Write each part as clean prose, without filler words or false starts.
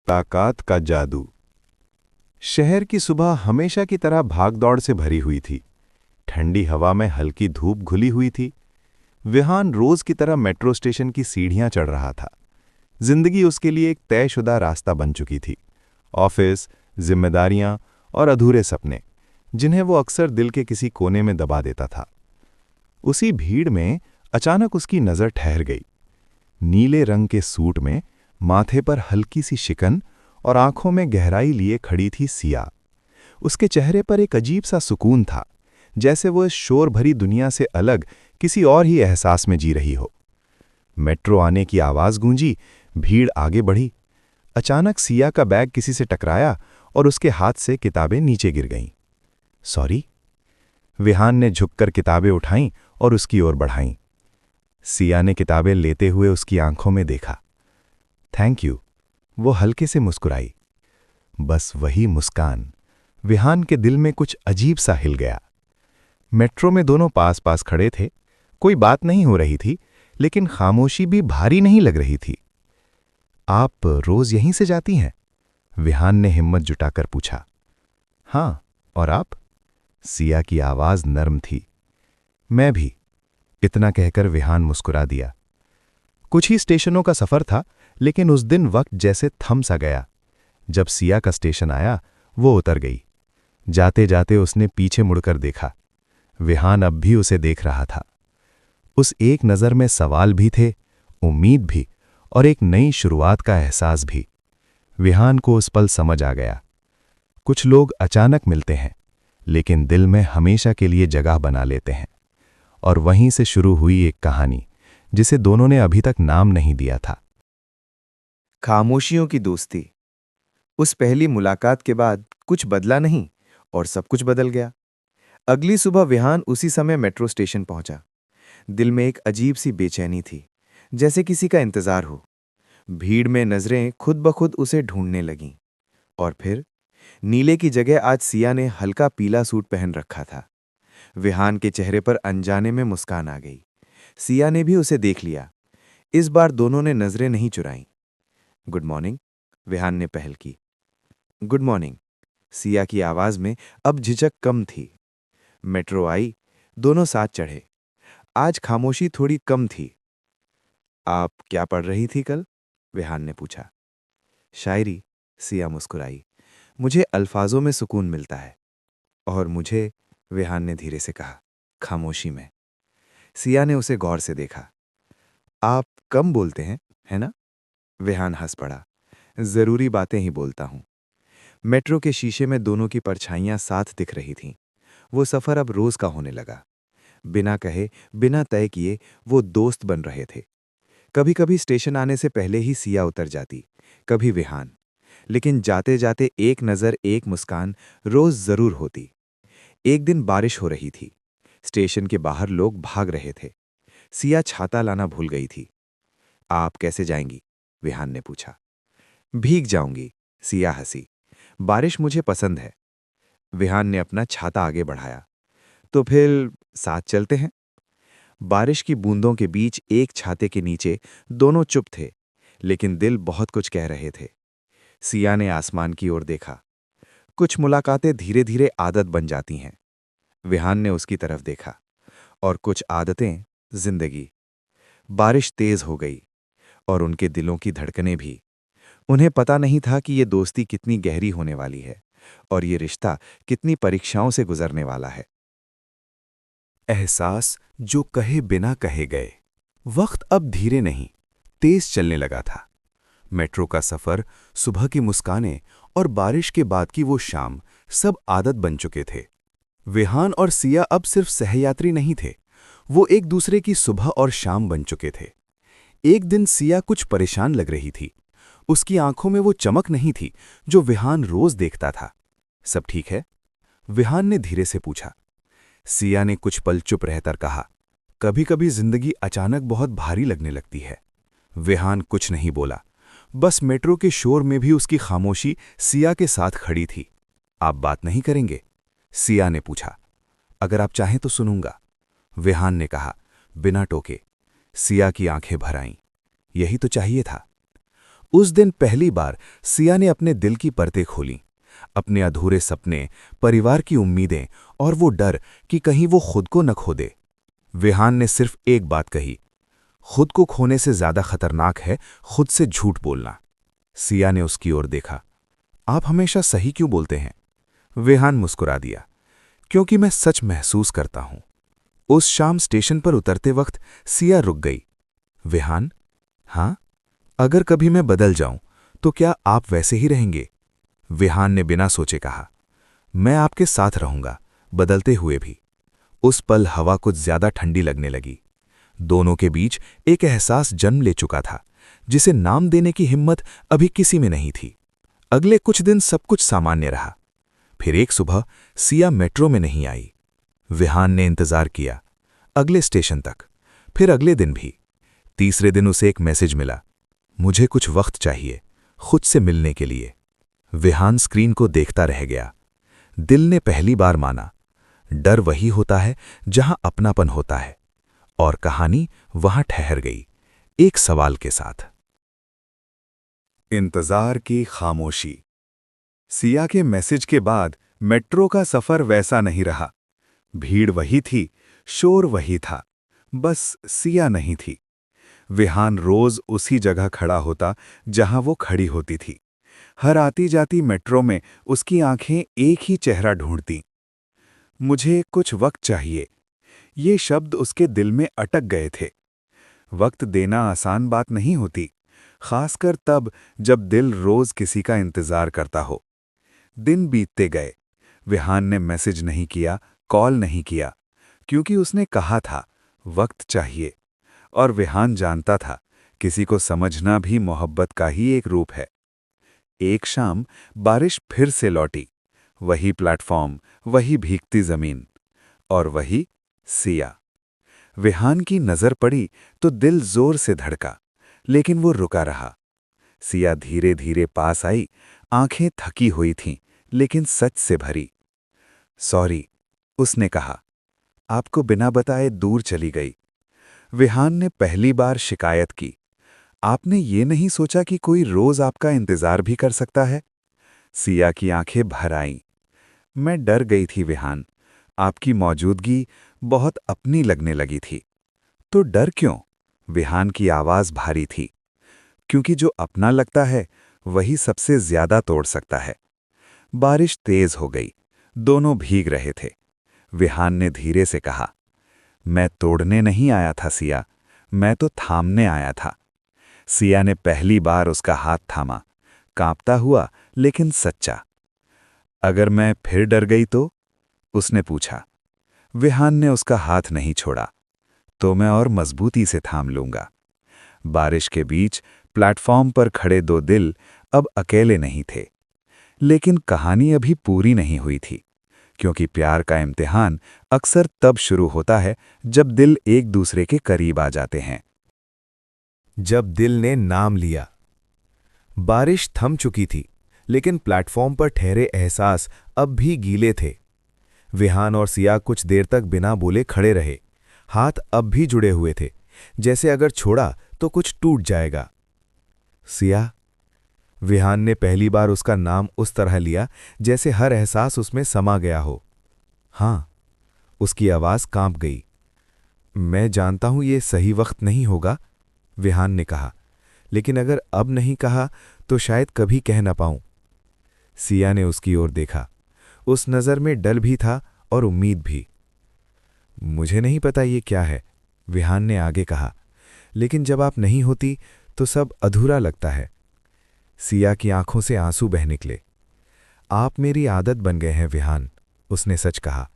मुलाकात का जादू। शहर की सुबह हमेशा की तरह भागदौड़ से भरी हुई थी। ठंडी हवा में हल्की धूप घुली हुई थी। विहान रोज की तरह मेट्रो स्टेशन की सीढ़ियां चढ़ रहा था। जिंदगी उसके लिए एक तयशुदा रास्ता बन चुकी थी। ऑफिस, जिम्मेदारियां और अधूरे सपने, जिन्हें वो अक्सर दिल के किसी कोने में दबा देता था। उसी भीड़ में अचानक उसकी नजर ठहर गई। नीले रंग के सूट में, माथे पर हल्की सी शिकन और आंखों में गहराई लिए खड़ी थी सिया। उसके चेहरे पर एक अजीब सा सुकून था, जैसे वो इस शोर भरी दुनिया से अलग किसी और ही एहसास में जी रही हो। मेट्रो आने की आवाज गूंजी, भीड़ आगे बढ़ी। अचानक सिया का बैग किसी से टकराया और उसके हाथ से किताबें नीचे गिर गईं। सॉरी। विहान ने झुककर किताबें उठाईं और उसकी ओर बढ़ाईं। सिया ने किताबें लेते हुए उसकी आंखों में देखा। थैंक यू, वो हल्के से मुस्कुराई। बस वही मुस्कान, विहान के दिल में कुछ अजीब सा हिल गया। मेट्रो में दोनों पास पास खड़े थे। कोई बात नहीं हो रही थी, लेकिन खामोशी भी भारी नहीं लग रही थी। आप रोज यहीं से जाती हैं? विहान ने हिम्मत जुटाकर पूछा। हाँ, और आप? सिया की आवाज नर्म थी। मैं भी। इतना कहकर विहान मुस्कुरा दिया। कुछ ही स्टेशनों का सफर था, लेकिन उस दिन वक्त जैसे थम सा गया। जब सिया का स्टेशन आया, वो उतर गई। जाते जाते उसने पीछे मुड़कर देखा। विहान अब भी उसे देख रहा था। उस एक नज़र में सवाल भी थे, उम्मीद भी, और एक नई शुरुआत का एहसास भी। विहान को उस पल समझ आ गया। कुछ लोग अचानक मिलते हैं, लेकिन दिल में हमेशा के लिए जगह बना लेते हैं। और वहीं से शुरू हुई एक कहानी, जिसे दोनों ने अभी तक नाम नहीं दिया था। खामोशियों की दोस्ती। उस पहली मुलाकात के बाद कुछ बदला नहीं और सब कुछ बदल गया। अगली सुबह विहान उसी समय मेट्रो स्टेशन पहुंचा। दिल में एक अजीब सी बेचैनी थी, जैसे किसी का इंतजार हो। भीड़ में नजरें खुद ब खुद उसे ढूंढने लगीं। और फिर नीले की जगह आज सिया ने हल्का पीला सूट पहन रखा था। विहान के चेहरे पर अनजाने में मुस्कान आ गई। सिया ने भी उसे देख लिया। इस बार दोनों ने नजरें नहीं चुराईं। गुड मॉर्निंग, विहान ने पहल की। गुड मॉर्निंग, सिया की आवाज में अब झिझक कम थी। मेट्रो आई, दोनों साथ चढ़े। आज खामोशी थोड़ी कम थी। आप क्या पढ़ रही थी कल? विहान ने पूछा। शायरी, सिया मुस्कुराई। मुझे अल्फाजों में सुकून मिलता है। और मुझे, विहान ने धीरे से कहा, खामोशी में। सिया ने उसे गौर से देखा। आप कम बोलते हैं, है ना? विहान हंस पड़ा। जरूरी बातें ही बोलता हूं। मेट्रो के शीशे में दोनों की परछाइयां साथ दिख रही थीं। वो सफर अब रोज का होने लगा। बिना कहे, बिना तय किए वो दोस्त बन रहे थे। कभी कभी स्टेशन आने से पहले ही सिया उतर जाती, कभी विहान। लेकिन जाते जाते एक नज़र, एक मुस्कान रोज जरूर होती। एक दिन बारिश हो रही थी। स्टेशन के बाहर लोग भाग रहे थे। सिया छाता लाना भूल गई थी। आप कैसे जाएंगी? विहान ने पूछा। भीग जाऊंगी, सिया हंसी। बारिश मुझे पसंद है। विहान ने अपना छाता आगे बढ़ाया। तो फिर साथ चलते हैं। बारिश की बूंदों के बीच एक छाते के नीचे दोनों चुप थे, लेकिन दिल बहुत कुछ कह रहे थे। सिया ने आसमान की ओर देखा। कुछ मुलाकातें धीरे धीरे आदत बन जाती हैं। विहान ने उसकी तरफ देखा। और कुछ आदतें, जिंदगी। बारिश तेज हो गई और उनके दिलों की धड़कनें भी। उन्हें पता नहीं था कि ये दोस्ती कितनी गहरी होने वाली है और ये रिश्ता कितनी परीक्षाओं से गुजरने वाला है। एहसास जो कहे बिना कहे गए। वक्त अब धीरे नहीं, तेज चलने लगा था। मेट्रो का सफर, सुबह की मुस्कानें और बारिश के बाद की वो शाम, सब आदत बन चुके थे। विहान और सिया अब सिर्फ सहयात्री नहीं थे, वो एक दूसरे की सुबह और शाम बन चुके थे। एक दिन सिया कुछ परेशान लग रही थी। उसकी आंखों में वो चमक नहीं थी जो विहान रोज देखता था। सब ठीक है? विहान ने धीरे से पूछा। सिया ने कुछ पल चुप रहकर कहा, कभी कभी जिंदगी अचानक बहुत भारी लगने लगती है। विहान कुछ नहीं बोला, बस मेट्रो के शोर में भी उसकी खामोशी सिया के साथ खड़ी थी। आप बात नहीं करेंगे? सिया ने पूछा। अगर आप चाहें तो सुनूंगा, विहान ने कहा, बिना टोके। सिया की आंखें भर आईं। यही तो चाहिए था। उस दिन पहली बार सिया ने अपने दिल की परतें खोलीं, अपने अधूरे सपने, परिवार की उम्मीदें और वो डर कि कहीं वो खुद को न खो दे। विहान ने सिर्फ एक बात कही, खुद को खोने से ज्यादा खतरनाक है खुद से झूठ बोलना। सिया ने उसकी ओर देखा। आप हमेशा सही क्यों बोलते हैं? विहान मुस्कुरा दिया, क्योंकि मैं सच महसूस करता हूं। उस शाम स्टेशन पर उतरते वक्त सिया रुक गई। विहान, हाँ, अगर कभी मैं बदल जाऊं तो क्या आप वैसे ही रहेंगे? विहान ने बिना सोचे कहा, मैं आपके साथ रहूंगा, बदलते हुए भी। उस पल हवा कुछ ज्यादा ठंडी लगने लगी। दोनों के बीच एक एहसास जन्म ले चुका था, जिसे नाम देने की हिम्मत अभी किसी में नहीं थी। अगले कुछ दिन सब कुछ सामान्य रहा। फिर एक सुबह सिया मेट्रो में नहीं आई। विहान ने इंतजार किया, अगले स्टेशन तक, फिर अगले दिन भी। तीसरे दिन उसे एक मैसेज मिला, मुझे कुछ वक्त चाहिए, खुद से मिलने के लिए। विहान स्क्रीन को देखता रह गया। दिल ने पहली बार माना, डर वही होता है जहां अपनापन होता है। और कहानी वहां ठहर गई, एक सवाल के साथ। इंतजार की खामोशी। सिया के मैसेज के बाद मेट्रो का सफर वैसा नहीं रहा। भीड़ वही थी, शोर वही था, बस सिया नहीं थी। विहान रोज उसी जगह खड़ा होता जहां वो खड़ी होती थी। हर आती जाती मेट्रो में उसकी आंखें एक ही चेहरा ढूंढती। मुझे कुछ वक्त चाहिए, ये शब्द उसके दिल में अटक गए थे। वक्त देना आसान बात नहीं होती, खासकर तब जब दिल रोज किसी का इंतजार करता हो। दिन बीतते गए। विहान ने मैसेज नहीं किया, कॉल नहीं किया, क्योंकि उसने कहा था वक्त चाहिए। और विहान जानता था किसी को समझना भी मोहब्बत का ही एक रूप है। एक शाम बारिश फिर से लौटी। वही प्लेटफॉर्म, वही भीगती जमीन और वही सिया। विहान की नजर पड़ी तो दिल जोर से धड़का, लेकिन वो रुका रहा। सिया धीरे धीरे पास आई, आंखें थकी हुई थीं, लेकिन सच से भरी। सॉरी, उसने कहा, आपको बिना बताए दूर चली गई। विहान ने पहली बार शिकायत की, आपने ये नहीं सोचा कि कोई रोज आपका इंतजार भी कर सकता है? सिया की आंखें भर आईं। मैं डर गई थी विहान, आपकी मौजूदगी बहुत अपनी लगने लगी थी। तो डर क्यों? विहान की आवाज भारी थी। क्योंकि जो अपना लगता है वही सबसे ज्यादा तोड़ सकता है। बारिश तेज हो गई, दोनों भीग रहे थे। विहान ने धीरे से कहा, मैं तोड़ने नहीं आया था सिया, मैं तो थामने आया था। सिया ने पहली बार उसका हाथ थामा, कांपता हुआ लेकिन सच्चा। अगर मैं फिर डर गई तो? उसने पूछा। विहान ने उसका हाथ नहीं छोड़ा। तो मैं और मजबूती से थाम लूंगा। बारिश के बीच प्लेटफॉर्म पर खड़े दो दिल अब अकेले नहीं थे। लेकिन कहानी अभी पूरी नहीं हुई थी, क्योंकि प्यार का इम्तिहान अक्सर तब शुरू होता है जब दिल एक दूसरे के करीब आ जाते हैं। जब दिल ने नाम लिया। बारिश थम चुकी थी, लेकिन प्लेटफॉर्म पर ठहरे एहसास अब भी गीले थे। विहान और सिया कुछ देर तक बिना बोले खड़े रहे। हाथ अब भी जुड़े हुए थे, जैसे अगर छोड़ा तो कुछ टूट जाएगा। सिया। विहान ने पहली बार उसका नाम उस तरह लिया जैसे हर एहसास उसमें समा गया हो। हाँ, उसकी आवाज कांप गई। मैं जानता हूं ये सही वक्त नहीं होगा, विहान ने कहा, लेकिन अगर अब नहीं कहा तो शायद कभी कह ना पाऊं। सिया ने उसकी ओर देखा। उस नज़र में डर भी था और उम्मीद भी। मुझे नहीं पता ये क्या है, विहान ने आगे कहा, लेकिन जब आप नहीं होती तो सब अधूरा लगता है। सिया की आंखों से आंसू बह निकले। आप मेरी आदत बन गए हैं विहान, उसने सच कहा,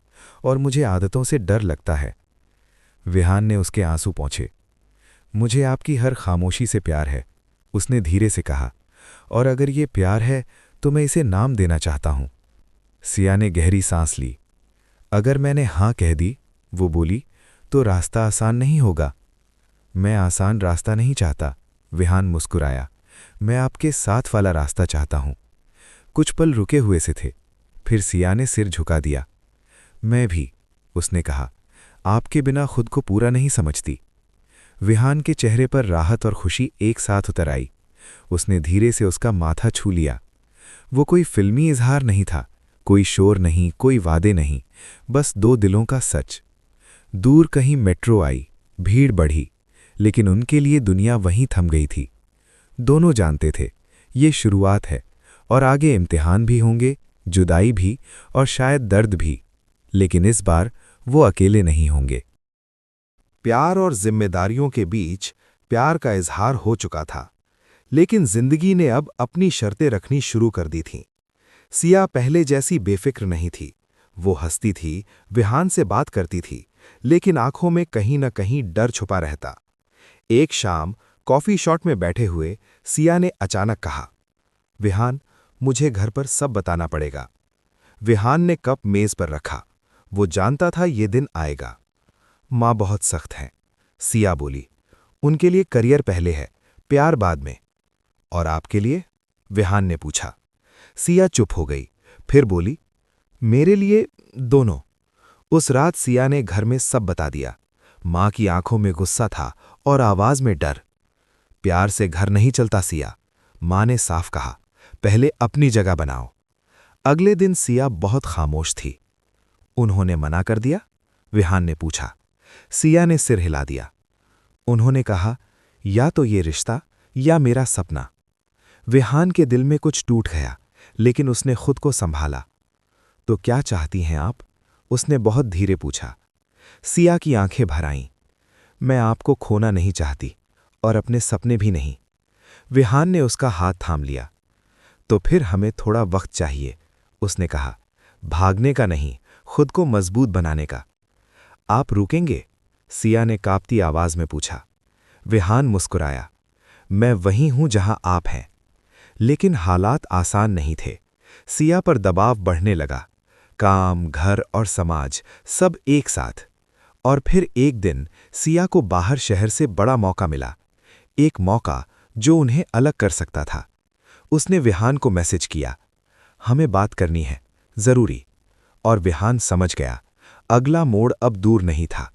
और मुझे आदतों से डर लगता है। विहान ने उसके आंसू पोंछे। मुझे आपकी हर खामोशी से प्यार है, उसने धीरे से कहा, और अगर ये प्यार है तो मैं इसे नाम देना चाहता हूं। सिया ने गहरी सांस ली। अगर मैंने हां कह दी, वो बोली, तो रास्ता आसान नहीं होगा। मैं आसान रास्ता नहीं चाहता, विहान मुस्कुराया। मैं आपके साथ वाला रास्ता चाहता हूं। कुछ पल रुके हुए से थे, फिर सिया ने सिर झुका दिया। मैं भी, उसने कहा, आपके बिना खुद को पूरा नहीं समझती। विहान के चेहरे पर राहत और खुशी एक साथ उतर आई। उसने धीरे से उसका माथा छू लिया। वो कोई फिल्मी इजहार नहीं था, कोई शोर नहीं, कोई वादे नहीं, बस दो दिलों का सच। दूर कहीं मेट्रो आई, भीड़ बढ़ी, लेकिन उनके लिए दुनिया वहीं थम गई थी। दोनों जानते थे, ये शुरुआत है और आगे इम्तिहान भी होंगे, जुदाई भी और शायद दर्द भी, लेकिन इस बार वो अकेले नहीं होंगे। प्यार और जिम्मेदारियों के बीच प्यार का इजहार हो चुका था, लेकिन जिंदगी ने अब अपनी शर्तें रखनी शुरू कर दी थीं। सिया पहले जैसी बेफिक्र नहीं थी। वो हंसती थी, विहान से बात करती थी, लेकिन आंखों में कहीं न कहीं डर छुपा रहता। एक शाम कॉफी शॉप में बैठे हुए सिया ने अचानक कहा, विहान, मुझे घर पर सब बताना पड़ेगा। विहान ने कप मेज पर रखा। वो जानता था ये दिन आएगा। माँ बहुत सख्त हैं, सिया बोली। उनके लिए करियर पहले है, प्यार बाद में। और आपके लिए? विहान ने पूछा। सिया चुप हो गई, फिर बोली, मेरे लिए दोनों। उस रात सिया ने घर में सब बता दिया। माँ की आंखों में गुस्सा था और आवाज में डर। प्यार से घर नहीं चलता सिया, माँ ने साफ कहा, पहले अपनी जगह बनाओ। अगले दिन सिया बहुत खामोश थी। उन्होंने मना कर दिया? विहान ने पूछा। सिया ने सिर हिला दिया। उन्होंने कहा, या तो ये रिश्ता या मेरा सपना। विहान के दिल में कुछ टूट गया, लेकिन उसने खुद को संभाला। तो क्या चाहती हैं आप? उसने बहुत धीरे पूछा। सिया की आंखें भर आईं। मैं आपको खोना नहीं चाहती और अपने सपने भी नहीं। विहान ने उसका हाथ थाम लिया। तो फिर हमें थोड़ा वक्त चाहिए, उसने कहा, भागने का नहीं, खुद को मजबूत बनाने का। आप रुकेंगे? सिया ने कांपती आवाज में पूछा। विहान मुस्कुराया। मैं वहीं हूं जहां आप हैं। लेकिन हालात आसान नहीं थे। सिया पर दबाव बढ़ने लगा, काम, घर और समाज सब एक साथ। और फिर एक दिन सिया को बाहर शहर से बड़ा मौका मिला, एक मौका जो उन्हें अलग कर सकता था। उसने विहान को मैसेज किया, हमें बात करनी है, जरूरी। और विहान समझ गया, अगला मोड़ अब दूर नहीं था।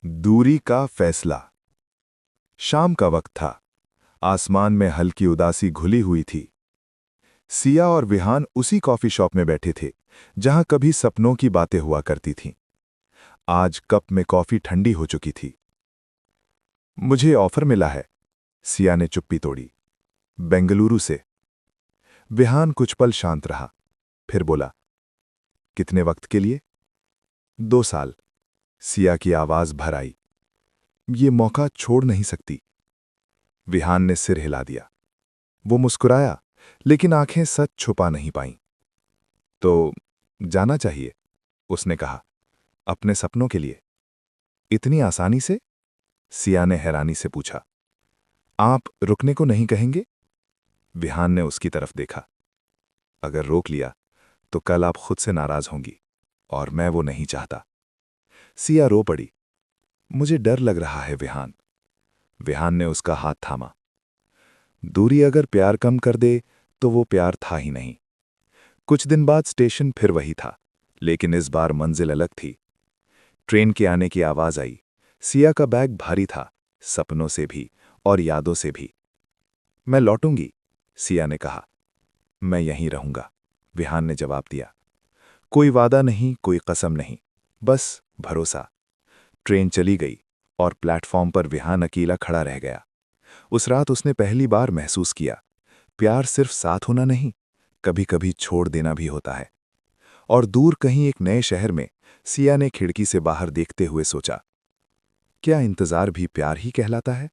दूरी का फैसला। शाम का वक्त था। आसमान में हल्की उदासी घुली हुई थी। सिया और विहान उसी कॉफी शॉप में बैठे थे जहां कभी सपनों की बातें हुआ करती थीं। आज कप में कॉफी ठंडी हो चुकी थी। मुझे ऑफर मिला है, सिया ने चुप्पी तोड़ी। बेंगलुरु से। विहान कुछ पल शांत रहा, फिर बोला, कितने वक्त के लिए? 2 साल। सिया की आवाज भर आई। ये मौका छोड़ नहीं सकती। विहान ने सिर हिला दिया। वो मुस्कुराया, लेकिन आंखें सच छुपा नहीं पाईं। तो जाना चाहिए, उसने कहा, अपने सपनों के लिए। इतनी आसानी से? सिया ने हैरानी से पूछा। आप रुकने को नहीं कहेंगे? विहान ने उसकी तरफ देखा। अगर रोक लिया तो कल आप खुद से नाराज होंगी, और मैं वो नहीं चाहता। सिया रो पड़ी। मुझे डर लग रहा है विहान। विहान ने उसका हाथ थामा। दूरी अगर प्यार कम कर दे तो वो प्यार था ही नहीं। कुछ दिन बाद स्टेशन फिर वही था, लेकिन इस बार मंजिल अलग थी। ट्रेन के आने की आवाज आई। सिया का बैग भारी था, सपनों से भी और यादों से भी। मैं लौटूंगी, सिया ने कहा। मैं यहीं रहूंगा, विहान ने जवाब दिया। कोई वादा नहीं, कोई कसम नहीं, बस भरोसा। ट्रेन चली गई और प्लेटफॉर्म पर विहान अकेला खड़ा रह गया। उस रात उसने पहली बार महसूस किया, प्यार सिर्फ साथ होना नहीं, कभी कभी छोड़ देना भी होता है। और दूर कहीं एक नए शहर में सिया ने खिड़की से बाहर देखते हुए सोचा, क्या इंतजार भी प्यार ही कहलाता है?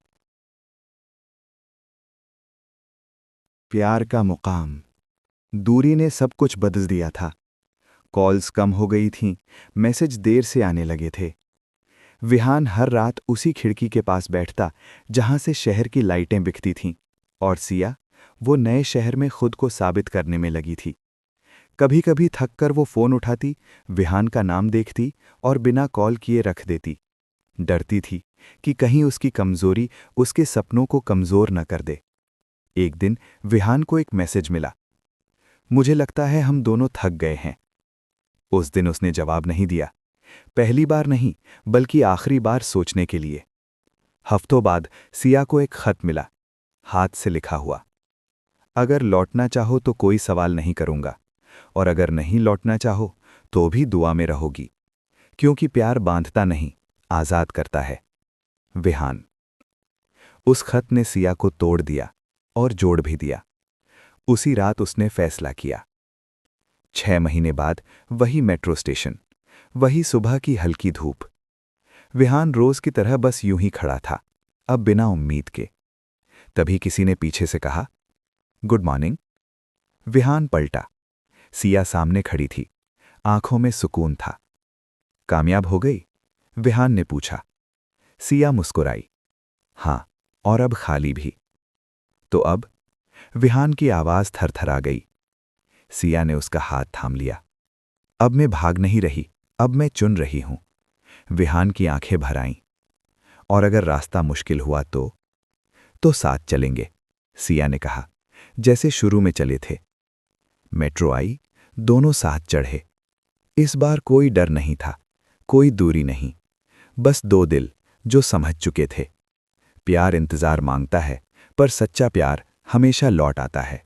प्यार का मुकाम। दूरी ने सब कुछ बदल दिया था। कॉल्स कम हो गई थीं, मैसेज देर से आने लगे थे। विहान हर रात उसी खिड़की के पास बैठता जहां से शहर की लाइटें बिकती थीं, और सिया वो नए शहर में खुद को साबित करने में लगी थी। कभी कभी थककर वो फोन उठाती, विहान का नाम देखती और बिना कॉल किए रख देती। डरती थी कि कहीं उसकी कमजोरी उसके सपनों को कमजोर न कर दे। एक दिन विहान को एक मैसेज मिला, मुझे लगता है हम दोनों थक गए हैं। उस दिन उसने जवाब नहीं दिया, पहली बार नहीं बल्कि आखिरी बार सोचने के लिए। हफ्तों बाद सिया को एक खत मिला। हाथ से लिखा हुआ। अगर लौटना चाहो तो कोई सवाल नहीं करूंगा, और अगर नहीं लौटना चाहो तो भी दुआ में रहोगी, क्योंकि प्यार बांधता नहीं, आज़ाद करता है। विहान। उस खत ने सिया को तोड़ दिया और जोड़ भी दिया। उसी रात उसने फैसला किया। 6 महीने बाद वही मेट्रो स्टेशन, वही सुबह की हल्की धूप। विहान रोज की तरह बस यूं ही खड़ा था, अब बिना उम्मीद के। तभी किसी ने पीछे से कहा, गुड मॉर्निंग। विहान पलटा। सिया सामने खड़ी थी, आंखों में सुकून था। कामयाब हो गई? विहान ने पूछा। सिया मुस्कुराई। हां, और अब खाली भी। तो अब? विहान की आवाज थरथरा गई। सिया ने उसका हाथ थाम लिया। अब मैं भाग नहीं रही, अब मैं चुन रही हूं। विहान की आंखें भर आईं। और अगर रास्ता मुश्किल हुआ तो साथ चलेंगे, सिया ने कहा, जैसे शुरू में चले थे। मेट्रो आई, दोनों साथ चढ़े। इस बार कोई डर नहीं था, कोई दूरी नहीं, बस 2 दिल जो समझ चुके थे। प्यार इंतजार मांगता है, पर सच्चा प्यार हमेशा लौट आता है।